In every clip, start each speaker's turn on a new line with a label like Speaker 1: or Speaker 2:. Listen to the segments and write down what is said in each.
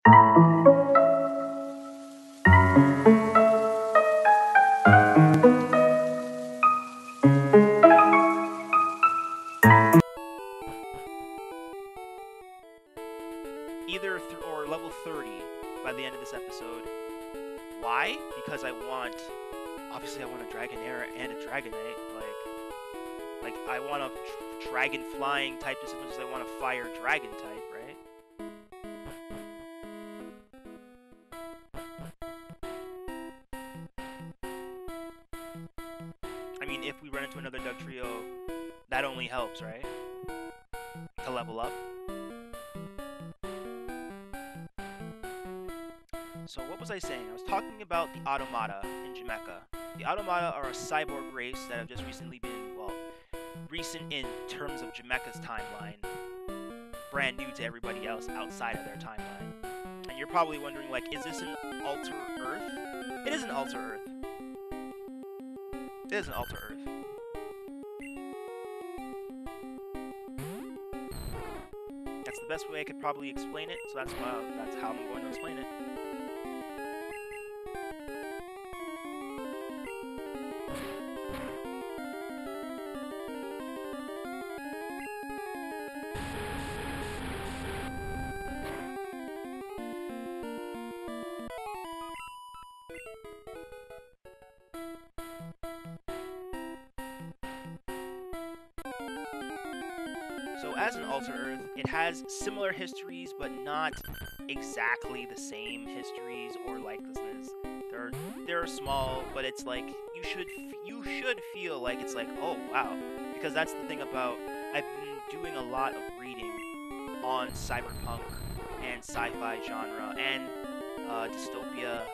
Speaker 1: Either or level 30 by the end of this episode. Why? Because obviously I want a Dragonair and a Dragonite. Like I want a dragon flying type just as much as I want a fire dragon type, right? I mean, if we run into another Dugtrio, that only helps, right? To level up. So what was I saying? I was talking about the Automata in Jamaica. The Automata are a cyborg race that have just recently been, well, recent in terms of Jamaica's timeline. Brand new to everybody else outside of their timeline. And you're probably wondering, like, is this an Alter Earth? It is an Alter Earth. It is an Alter Earth. That's the best way I could probably explain it, so that's how I'm going to explain it. So as an Alter Earth, it has similar histories, but not exactly the same histories or likenesses. They're small, but it's like you should feel like it's like, oh wow, because that's the thing about, I've been doing a lot of reading on cyberpunk and sci-fi genre and dystopia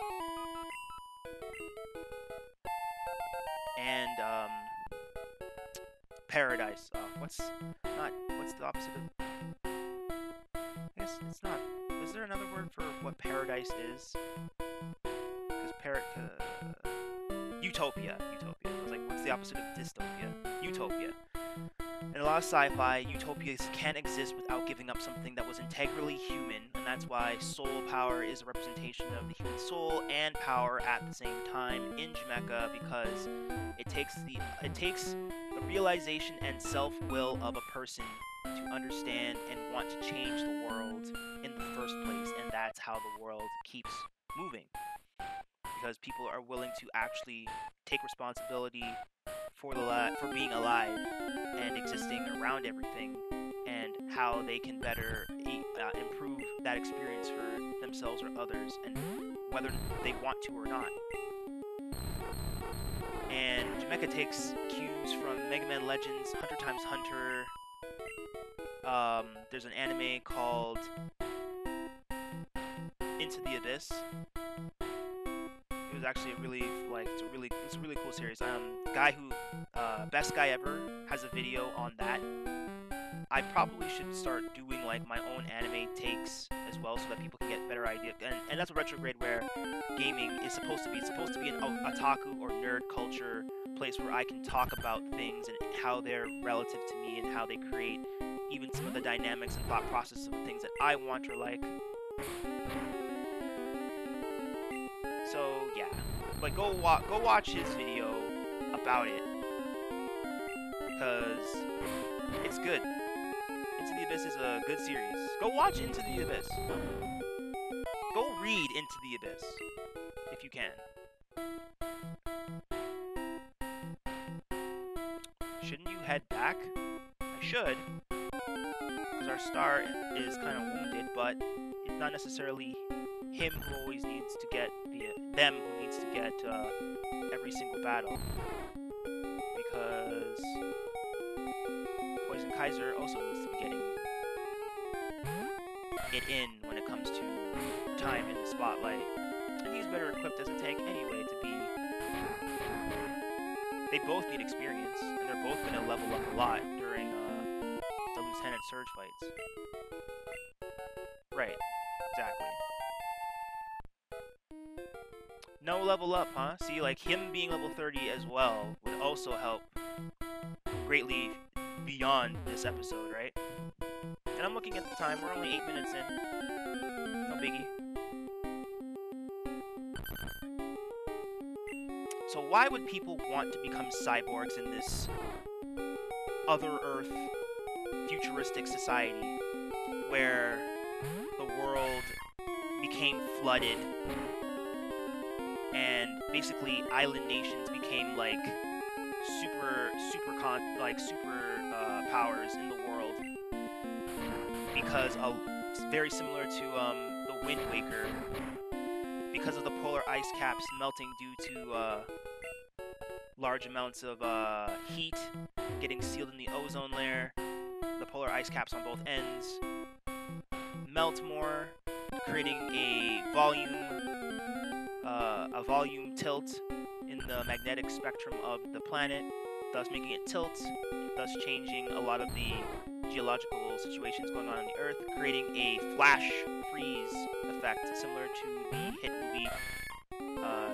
Speaker 1: and paradise. What's the opposite of? I guess it's not. Is there another word for what paradise is? Because utopia. I was like, what's the opposite of dystopia? Utopia. In a lot of sci-fi, utopias can't exist without giving up something that was integrally human, and that's why soul power is a representation of the human soul and power at the same time in Jamaica, because it takes the realization and self-will of a person to understand and want to change the world in the first place, and that's how the world keeps moving. Because people are willing to actually take responsibility for being alive and existing around everything, and how they can better improve that experience for themselves or others, and whether they want to or not. And Jamaica takes cues from Mega Man Legends, Hunter x Hunter. There's an anime called Into the Abyss. It was actually it's a really cool series. Guy who Best Guy Ever has a video on that. I probably should start doing like my own anime takes as well, so that people can get a better idea. And that's what Retrograde, where gaming is supposed to be. It's supposed to be an otaku or nerd culture place where I can talk about things and how they're relative to me and how they create even some of the dynamics and thought process of the things that I want or like. So yeah, but go watch his video about it, because it's good. Into the Abyss is a good series. Go watch Into the Abyss. Go read Into the Abyss if you can. Shouldn't you head back? I should, because our star is kind of wounded, but it's not necessarily him who always needs to get them who needs to get every single battle, because Poison Kaiser also needs to be getting it in when it comes to time in the spotlight, and he's better equipped as a tank anyway to be. They both need experience, and they're both going to level up a lot during the Lieutenant Surge fights. Right, exactly. No level up, huh? See, like, him being level 30 as well would also help greatly beyond this episode, right? And I'm looking at the time, we're only 8 minutes in. No biggie. So why would people want to become cyborgs in this other Earth futuristic society where the world became flooded and basically island nations became like super powers in the world because of very similar to the Wind Waker, because of the polar ice caps melting due to large amounts of heat getting sealed in the ozone layer. The polar ice caps on both ends melt more, creating a volume tilt in the magnetic spectrum of the planet, thus making it tilt, thus changing a lot of the geological situations going on the Earth, creating a flash freeze effect similar to the hit movie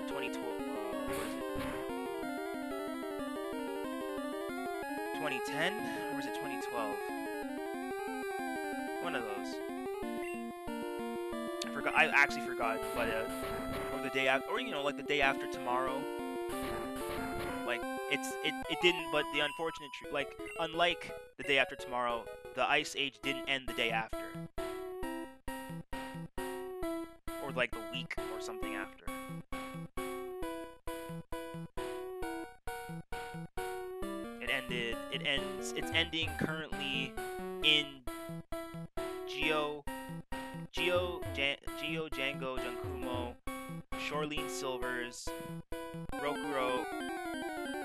Speaker 1: 2012. What is it? 2010 or was it 2012? One of those. I actually forgot, but or the day after, or like the day after tomorrow. Like it didn't, but the unfortunate truth, like unlike the day after tomorrow, the ice age didn't end the day after, or like the week or something after. It ended. It's ending currently in Django Junkumo, Shorleen Silver's, Rokuro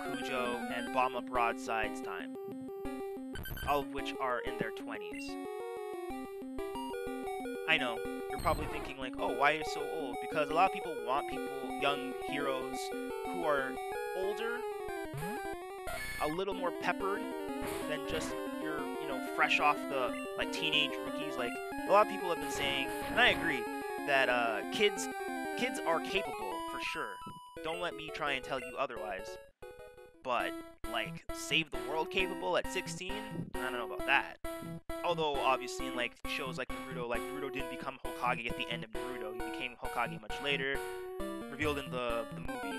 Speaker 1: Kujo, and Bama Broadside's time, all of which are in their 20s. I know, you're probably thinking like, oh, why are you so old? Because a lot of people want young heroes who are older, a little more peppered than just your, fresh off the, like, teenage rookies. Like, a lot of people have been saying, and I agree, that kids are capable, for sure. Don't let me try and tell you otherwise. But, like, save the world capable at 16? I don't know about that. Although, obviously, in, like, shows like Naruto didn't become Hokage at the end of Naruto. He became Hokage much later, revealed in the movie.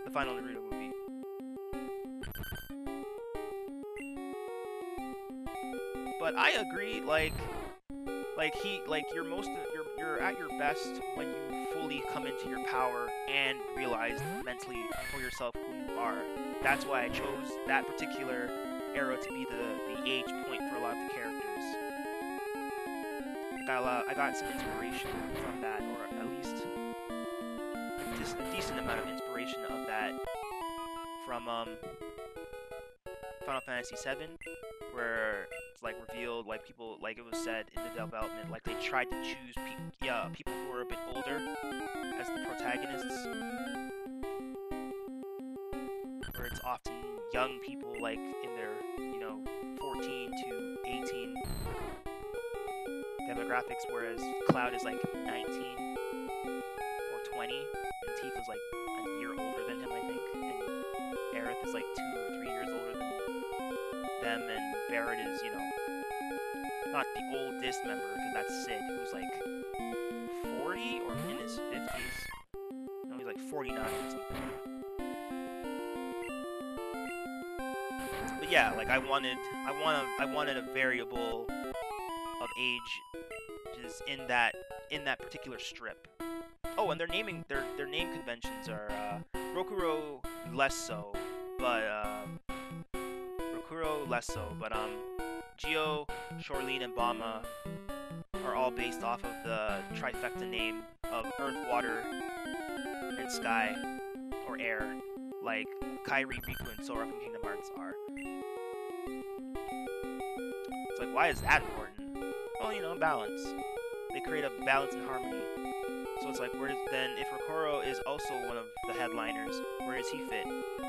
Speaker 1: The final Naruto movie. But I agree, you're at your best when you fully come into your power and realize mentally for yourself who you are. That's why I chose that particular era to be the age point for a lot of the characters. I got some inspiration from that, or at least a decent amount of inspiration of that from Final Fantasy VII, where it's like revealed, like people, like it was said in the development, like they tried to choose people who were a bit older as the protagonists, where it's often young people like in their 14 to 18 demographics, whereas Cloud is like 19 or 20, and Tifa is like a year older than him, I think, and Aerith is like 2 or 3 years older than them, and Barrett is, not the oldest member, because that's Sid, who's like 40 or in his 50s. No, he's like 49 or something. But yeah, like I wanted a variable of age just in that particular strip. Oh, and their name conventions are Rokuro less so, but Geo, Shorleen, and Bama are all based off of the trifecta name of Earth, Water, and Sky, or Air, like Kairi, Riku, and Sora from Kingdom Hearts are. It's like, why is that important? Well, balance. They create a balance and harmony. So it's like, if Rokuro is also one of the headliners, where does he fit?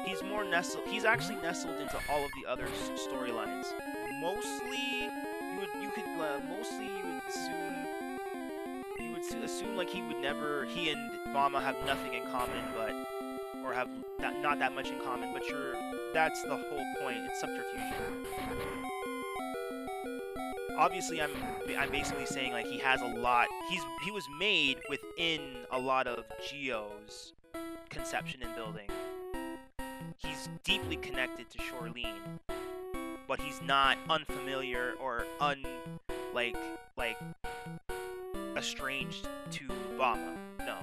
Speaker 1: He's actually nestled into all of the other storylines. Mostly, you would assume like he and Mama have nothing in common, or have not that much in common, but that's the whole point. It's subterfuge. obviously I'm basically saying like he has a lot. He was made within a lot of Geo's conception and building. He's deeply connected to Shorleen, but he's not unfamiliar or like estranged to Bama. No.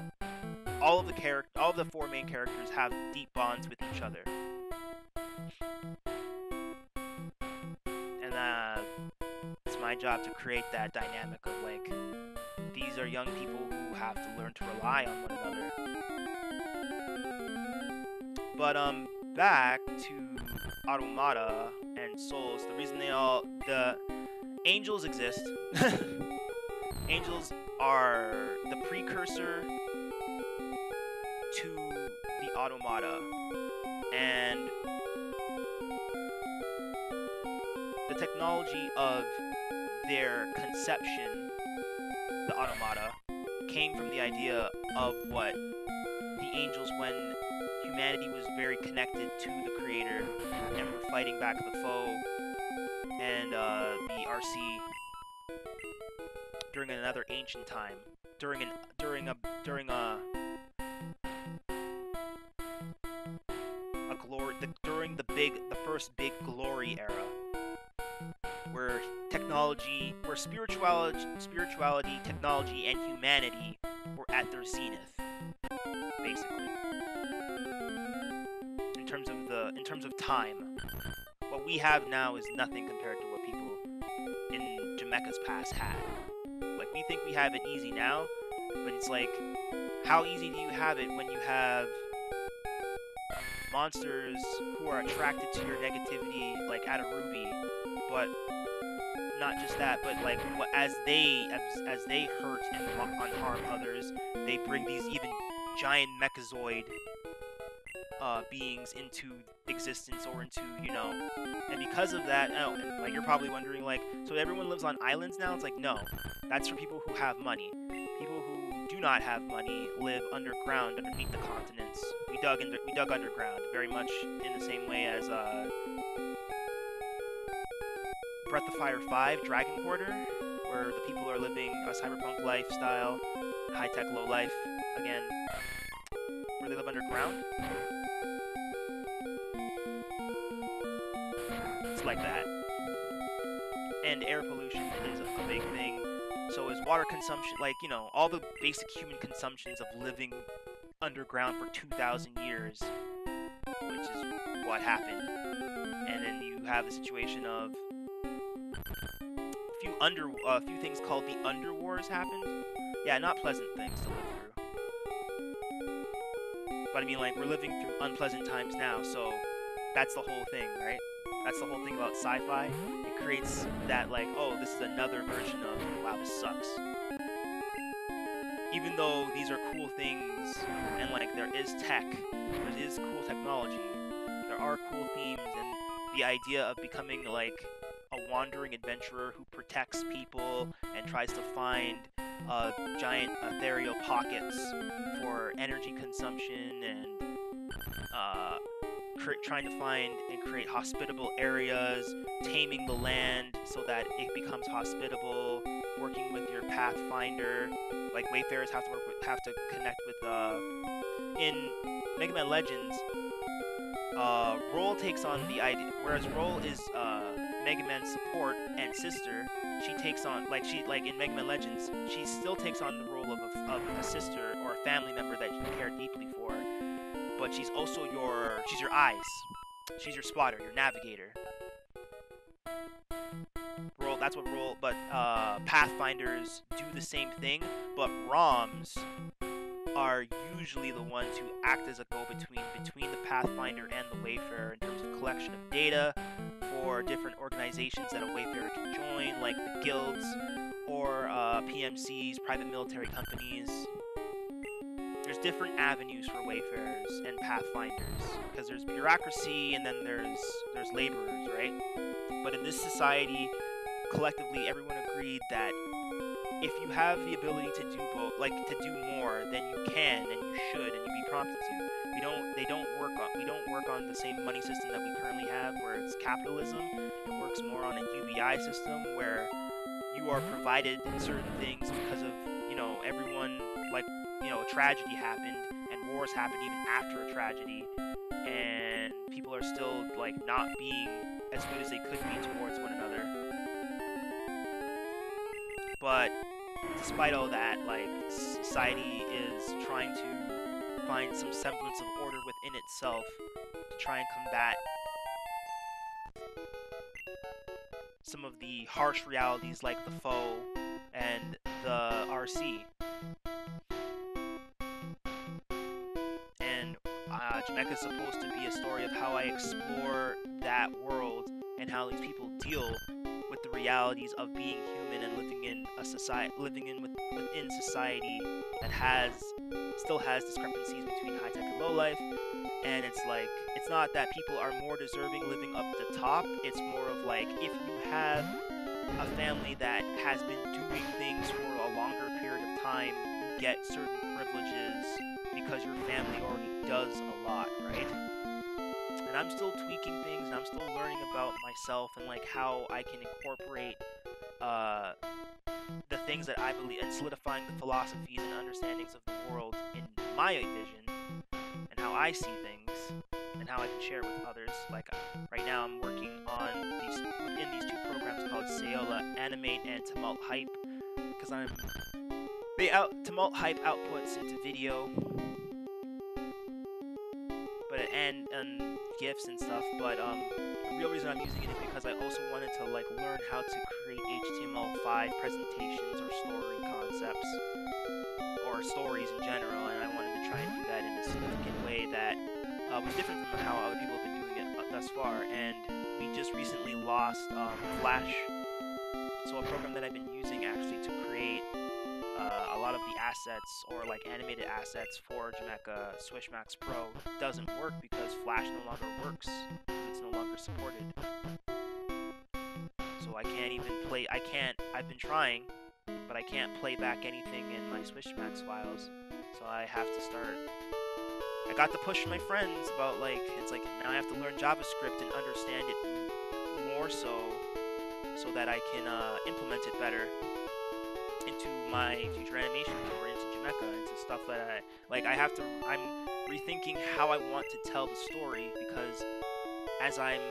Speaker 1: All of the four main characters have deep bonds with each other. And it's my job to create that dynamic of like these are young people who have to learn to rely on one another. But back to Automata and Souls, the reason the angels exist. Angels are the precursor to the Automata, and the technology of their conception, the Automata, came from the idea of what the angels, when humanity was very connected to the creator and were fighting back the foe and the RC during another ancient time, during the first big glory era, where spirituality, technology, and humanity were at their zenith, basically. In terms of time, what we have now is nothing compared to what people in Jamaica's past had. Like, we think we have it easy now, but it's like, how easy do you have it when you have monsters who are attracted to your negativity, like at a Ruby, but not just that, but like as they hurt and harm others, they bring these even giant mechazoid beings into existence or into, and because of that, and like you're probably wondering, like, so everyone lives on islands now? It's like, no, that's for people who have money. People who do not have money live underground, underneath the continents. We dug underground, very much in the same way as Breath of Fire 5, Dragon Quarter, where the people are living a cyberpunk lifestyle, high-tech low life, again, where they live underground. It's like that. And air pollution is a big thing. So is water consumption, like, all the basic human consumptions of living underground for 2,000 years, which is what happened. And then you have the situation of a few things called the Underwars happened. Yeah, not pleasant things to live through. But I mean, like, we're living through unpleasant times now, so that's the whole thing, right? That's the whole thing about sci-fi. It creates that, like, oh, this is another version of, wow, this sucks. Even though these are cool things, and, like, there is tech, there is cool technology, there are cool themes, and the idea of becoming, like, a wandering adventurer who protects people and tries to find giant ethereal pockets for energy consumption and trying to find and create hospitable areas, taming the land so that it becomes hospitable, working with your Pathfinder. Like, Wayfarers have to connect with in Mega Man Legends. Roll takes on the idea, whereas Roll is Mega Man's support and sister. She takes on, like in Mega Man Legends, she still takes on the role of a sister or a family member that you care deeply for. But she's also your eyes. She's your spotter, your navigator. That's what Roll. But Pathfinders do the same thing, but ROMs are usually the ones who act as a go-between between the Pathfinder and the Wayfarer in terms of collection of data for different organizations that a Wayfarer can join, like the guilds or PMCs, private military companies. There's different avenues for Wayfarers and Pathfinders, because there's bureaucracy and then there's laborers, right? But in this society, collectively, everyone agreed that if you have the ability to do both, like to do more, then you can and you should and you be prompted to. We don't work on the same money system that we currently have, where it's capitalism. It works more on a UBI system where you are provided certain things because of, you know, everyone, like, you know, a tragedy happened, and wars happened even after a tragedy, and people are still, like, not being as good as they could be towards one another. But despite all that, like, society is trying to find some semblance of order within itself to try and combat some of the harsh realities like the foe and the RC. And Jamaica is supposed to be a story of how I explore that world and how these people deal with the realities of being human and living in a society, within society that still has discrepancies between high tech and low life. And it's like, it's not that people are more deserving living up the top. It's more of like, if you have a family that has been doing things for a longer period of time, you get certain privileges because your family already does a lot, right? And I'm still tweaking things, and I'm still learning about myself and like how I can incorporate the things that I believe, and solidifying the philosophies and understandings of the world in my vision and how I see things and how I can share it with others. Like right now, I'm working on within these two programs called Sayola Animate and Tumult Hype, because Tumult Hype outputs into video, and GIFs and stuff, but the real reason I'm using it is because I also wanted to like learn how to create HTML5 presentations or story concepts or stories in general, and I wanted to try and do that in a significant way that was different from how other people have been doing it thus far. And we just recently lost Flash, so a program that I've been using actually to create a lot of the assets or like animated assets for Jamaica Swishmax Pro doesn't work because Flash no longer works. It's no longer supported. So I can't even play, I've been trying, but I can't play back anything in my Swishmax files. So I have to start, I got to push my friends about like, it's like now I have to learn JavaScript and understand it more so that I can implement it better into my future animations or into Jamaica, into stuff that I'm rethinking how I want to tell the story, because as I'm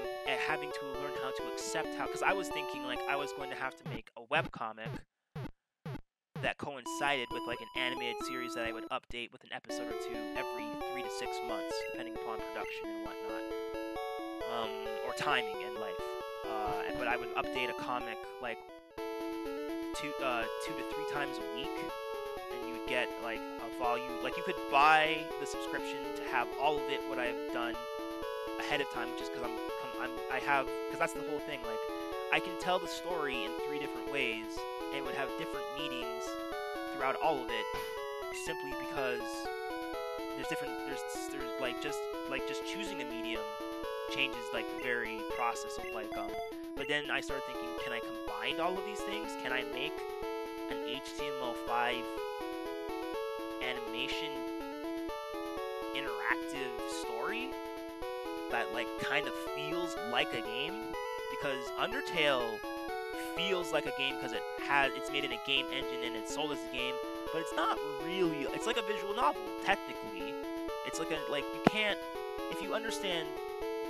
Speaker 1: having to learn how to accept because I was thinking like I was going to have to make a webcomic that coincided with like an animated series that I would update with an episode or two every 3 to 6 months, depending upon production and whatnot, or timing and life. But I would update a comic like 2 to 3 times a week, and you would get like a volume. Like you could buy the subscription to have all of it what I've done ahead of time, just because because that's the whole thing. Like I can tell the story in 3 different ways, and it would have different meanings throughout all of it, simply because there's just choosing a medium changes like the very process of like But then I started thinking, can I combine all of these things? Can I make an HTML5 animation interactive story that like kind of feels like a game? Because Undertale feels like a game because it's made in a game engine and it's sold as a game, but it's not really. It's like a visual novel technically. It's like you can't, if you understand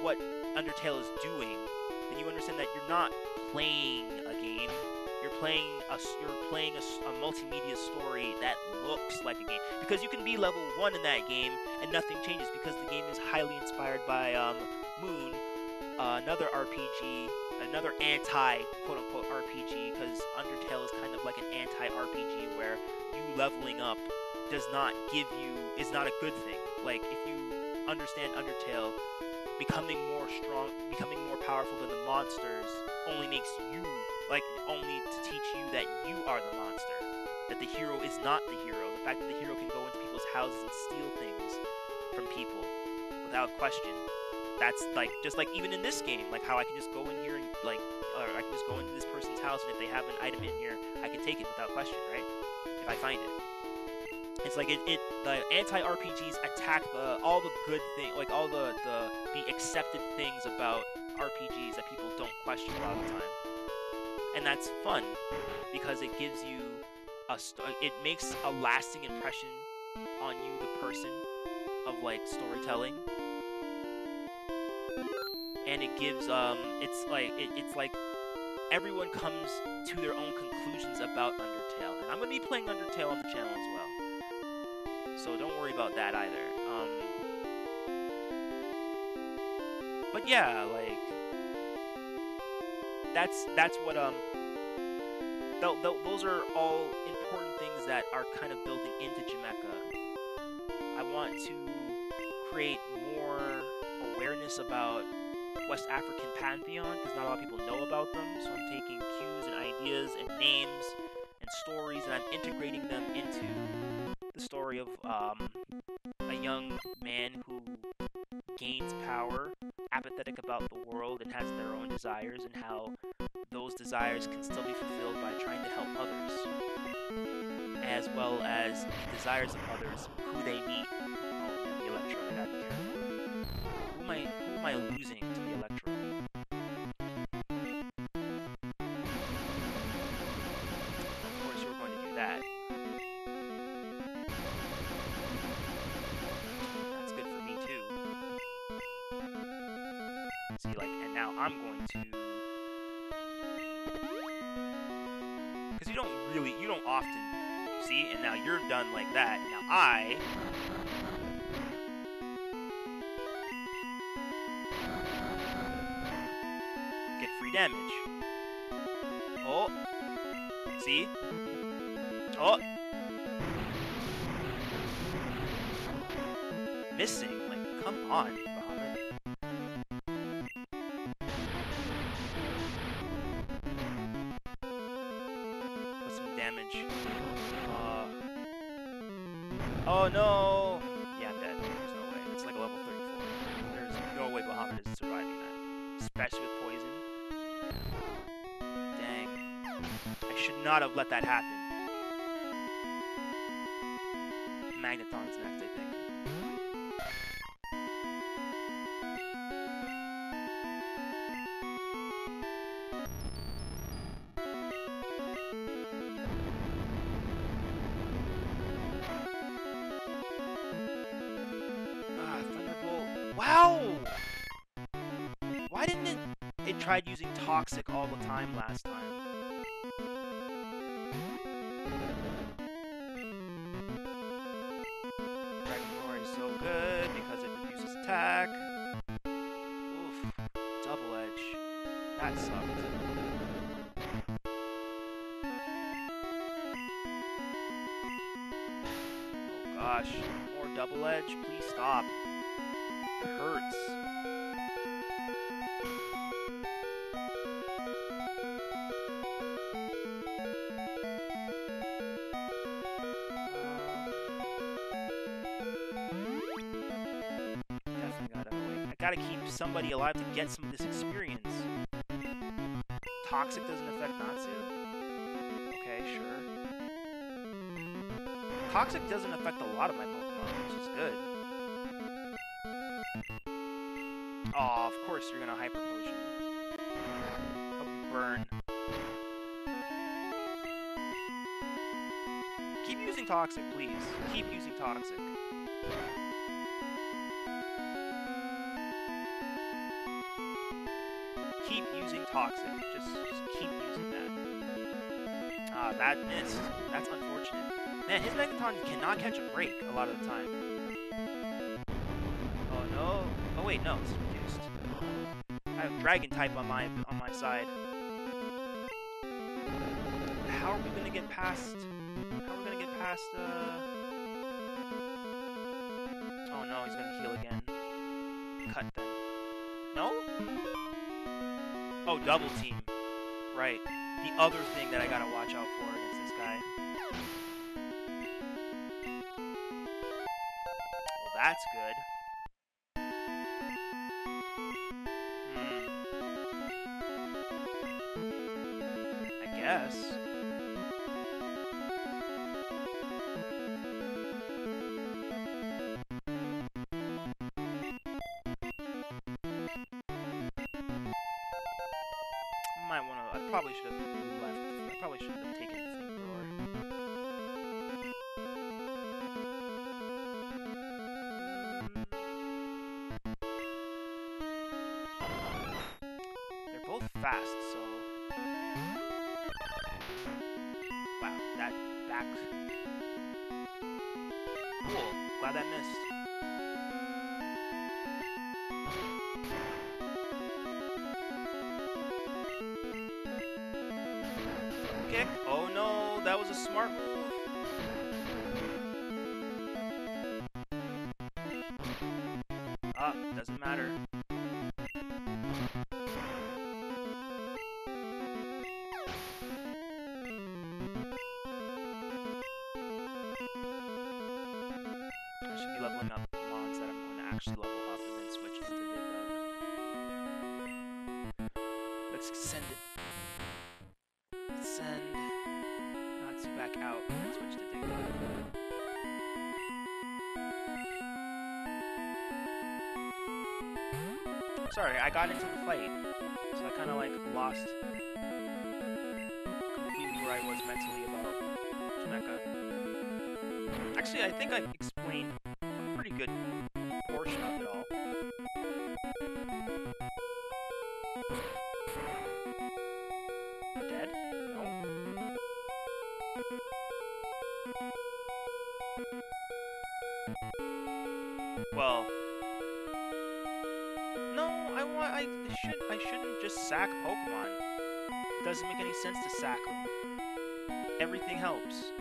Speaker 1: what Undertale is doing, then you understand that you're not playing a game. You're playing a multimedia story that looks like a game. Because you can be level 1 in that game and nothing changes, because the game is highly inspired by Moon, another RPG, another anti-quote-unquote RPG, because Undertale is kind of like an anti-RPG where you leveling up is not a good thing. Like, if you understand Undertale, becoming more strong, becoming more powerful than the monsters only makes you, only to teach you that you are the monster. That the hero is not the hero. The fact that the hero can go into people's houses and steal things from people without question. That's just like even in this game, like how I can just go in here and or I can just go into this person's house, and if they have an item in here, I can take it without question, right? If I find it. It's like the anti-RPGs attack all the good things, like all the accepted things about RPGs that people don't question a lot of the time. And that's fun because it gives you it makes a lasting impression on you, the person, of like storytelling. And it gives it's like everyone comes to their own conclusions about Undertale. And I'm gonna be playing Undertale on the channel as well, so don't worry about that either. But yeah, like that's what those are all important things that are kind of building into Jamaica. I want to create more awareness about West African pantheon because not a lot of people know about them. So I'm taking cues and ideas and names and stories, and I'm integrating them into the story of a young man who gains power, apathetic about the world, and has their own desires, and how those desires can still be fulfilled by trying to help others, as well as the desires of others who they meet. Oh man, the Electrode, I gotta be careful. Who am I losing to the Electrode? Of course we're going to do that. That's good for me too. See, like, and now I'm going to, because you don't often see, and now you're done like that. Now I get free damage. Oh, see? Oh, missing. Like, come on, Bahamut. Put some damage. Oh no! Yeah, I'm dead. There's no way. It's like a level 34. There's no way Bahamut is surviving that. Especially with poison. Dang. I should not have let that happen. Magneton's next, I think. Wow! Why didn't it tried using Toxic all the time last time? Dragon Roar is so good because it reduces attack. Oof. Double Edge. That sucked. Oh gosh. More Double Edge? Please stop. It hurts. Definitely gotta wait. I gotta keep somebody alive to get some of this experience. Toxic doesn't affect Natsu? Okay, sure. Toxic doesn't affect a lot of my Pokemon, which is good. Oh, of course you're gonna Hyper Potion. Hope you burn. Keep using Toxic, please. Keep using Toxic. Keep using Toxic. Just keep using that. Ah, that missed. That's unfortunate. Man, his Magneton cannot catch a break a lot of the time. Oh no. Oh wait, no, it's reduced. I have Dragon type on my side. How are we gonna get past? How are we gonna get past? Oh no, he's gonna heal again. Cut then. No? Oh, double team. Right. The other thing that I gotta watch out for against this guy. Well, that's good. I guess. I probably should have left. I probably shouldn't have taken the flamethrower. They're both fast, so... Wow, that back... Cool. Glad that missed. Kick. Oh no, that was a smart move. Ah, doesn't matter. I should be leveling up mons that I'm going to actually level up and then switch into Dig Dug. Let's send it. Send Natsu back out and then switch to Dig Dug. Sorry, I got into the fight, so I kind of like lost completely where I was mentally about Jamaica. Actually, I think I explained a pretty good portion of it all. Dead? No. Well, no, I shouldn't just sack Pokemon. It doesn't make any sense to sack them. Everything helps.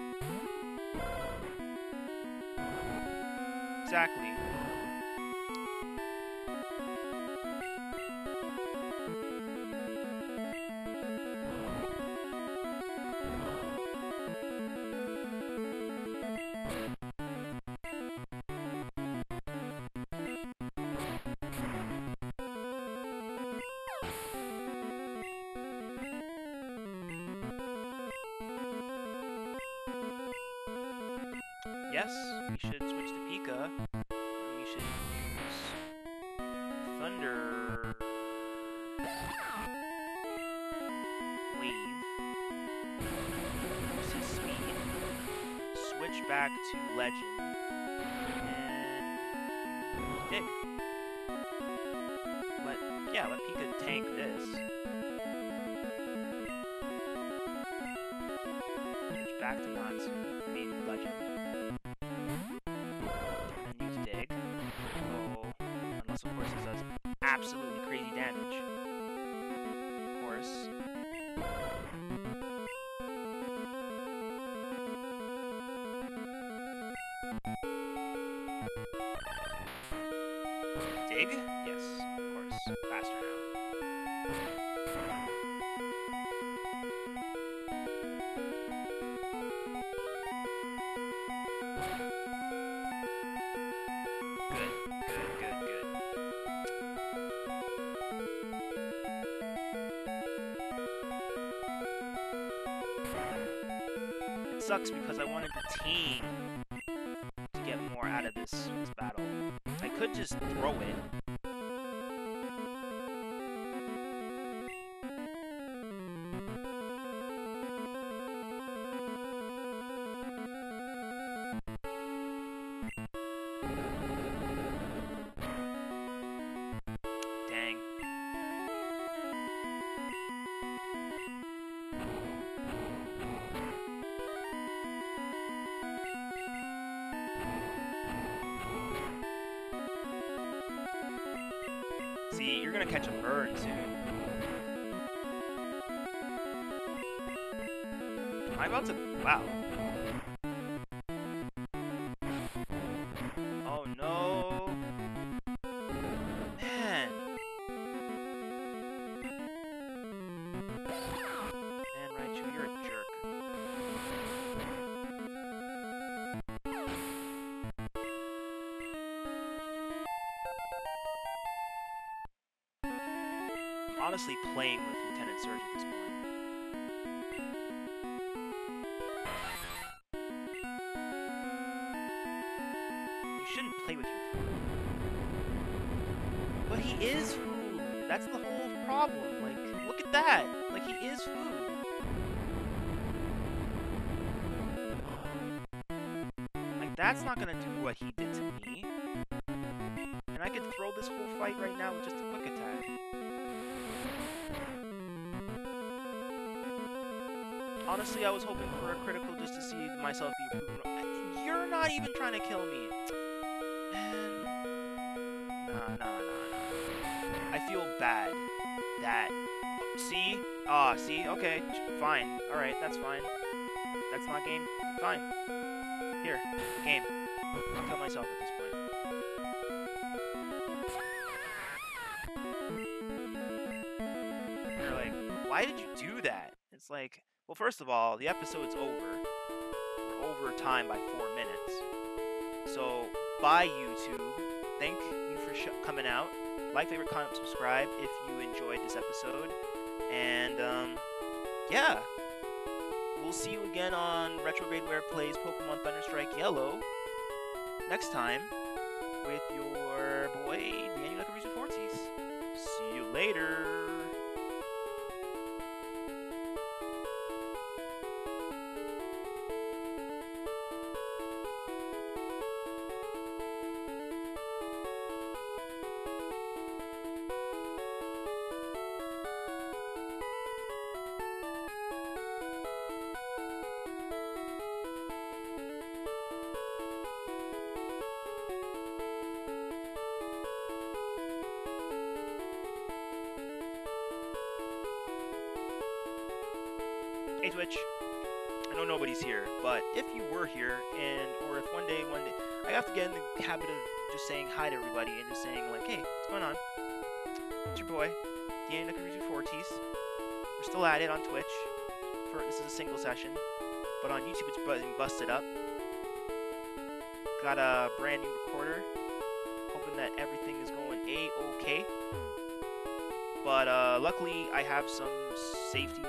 Speaker 1: Exactly. Yes, we should switch to Pika. And we should use Thunder Wave. Use his speed. Switch back to Legend. And Dig. Let Pika tank this. Switch back to Natsu. I mean Legend. Unless, of course, it does absolutely crazy damage. Of course. Dig? Yes, of course. Faster now. Sucks because I wanted the team to get more out of this battle. I could just throw it. Dang. See, you're gonna catch a bird soon. Am I about to... Wow. Oh no. Man. Man, Raichu, you're a jerk. Honestly playing with Lieutenant Surge at this point. You shouldn't play with your food. But he is food! That's the whole problem. Like, look at that. Like, he is food. Like, that's not gonna do what he did to me. And I could throw this whole fight right now with just a quick attack. Honestly, I was hoping for a critical just to see myself be proven. You're not even trying to kill me. Man. Nah. I feel bad. That. See? See? Okay. Fine. Alright, that's fine. That's not game. Fine. Here. Game. I'll kill myself at this point. And they're like, why did you do that? It's like, well, first of all, the episode's over. We're over time by 4 minutes. So, bye YouTube. Thank you for coming out. Like, favorite, comment, subscribe if you enjoyed this episode. And, yeah. We'll see you again on Retrograde where it plays Pokemon Thunderstrike Yellow next time with your boy, Daniel Nakarizu Fortis. See you later. Hey Twitch, I know nobody's here, but if you were here, or if one day, I have to get in the habit of just saying hi to everybody and just saying like, hey, what's going on? It's your boy, Daniel Nakarizu Fortis. We're still at it on Twitch. This is a single session, but on YouTube it's being busted up. Got a brand new recorder, hoping that everything is going A-okay. But luckily I have some safety.